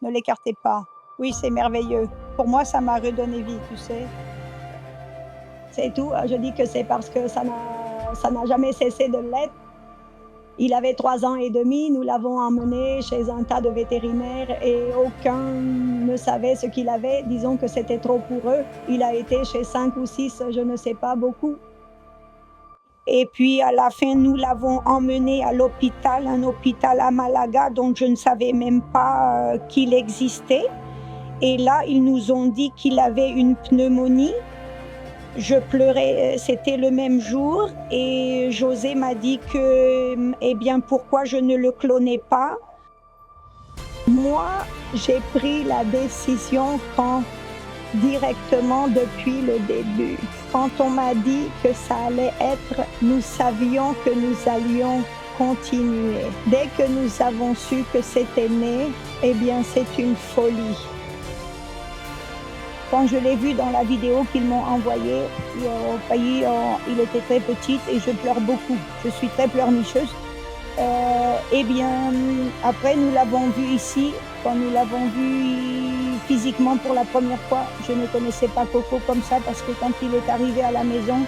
ne l'écartez pas. Oui, c'est merveilleux. Pour moi, ça m'a redonné vie, tu sais? C'est tout, je dis que c'est parce que ça n'a jamais cessé de l'être. Il avait 3 ans et demi, nous l'avons emmené chez un tas de vétérinaires et aucun ne savait ce qu'il avait. Disons que c'était trop pour eux. Il a été chez 5 ou 6, je ne sais pas, beaucoup. Et puis à la fin, nous l'avons emmené à l'hôpital, un hôpital à Malaga dont je ne savais même pas qu'il existait. Et là, ils nous ont dit qu'il avait une pneumonie. Je pleurais, c'était le même jour et José m'a dit que, eh bien, pourquoi je ne le clonais pas. Moi, j'ai pris la décision quand directement depuis le début. Quand on m'a dit que ça allait être, nous savions que nous allions continuer. Dès que nous avons su que c'était né, eh bien, c'est une folie. Quand je l'ai vu dans la vidéo qu'ils m'ont envoyée, il était très petit et je pleure beaucoup. Je suis très pleurnicheuse. Eh bien, après, nous l'avons vu ici. Quand nous l'avons vu physiquement pour la première fois, je ne connaissais pas Coco comme ça parce que quand il est arrivé à la maison,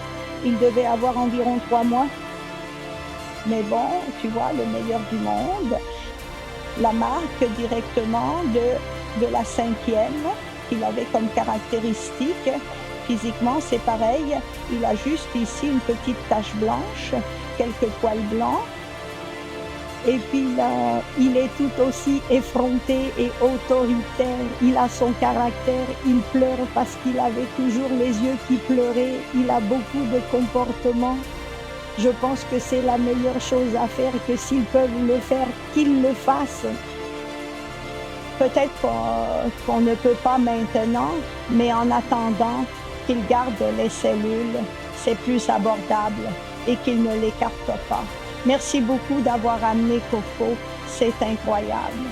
il devait avoir environ 3 mois. Mais bon, tu vois, le meilleur du monde. La marque directement de la 5e qu'il avait comme caractéristique. Physiquement, c'est pareil. Il a juste ici une petite tache blanche, quelques poils blancs. Et puis là, il est tout aussi effronté et autoritaire. Il a son caractère, il pleure parce qu'il avait toujours les yeux qui pleuraient. Il a beaucoup de comportements. Je pense que c'est la meilleure chose à faire, que s'ils peuvent le faire, qu'ils le fassent. Peut-être qu'on ne peut pas maintenant, mais en attendant qu'ils gardent les cellules, c'est plus abordable et qu'ils ne l'écartent pas. Merci beaucoup d'avoir amené Coco, c'est incroyable.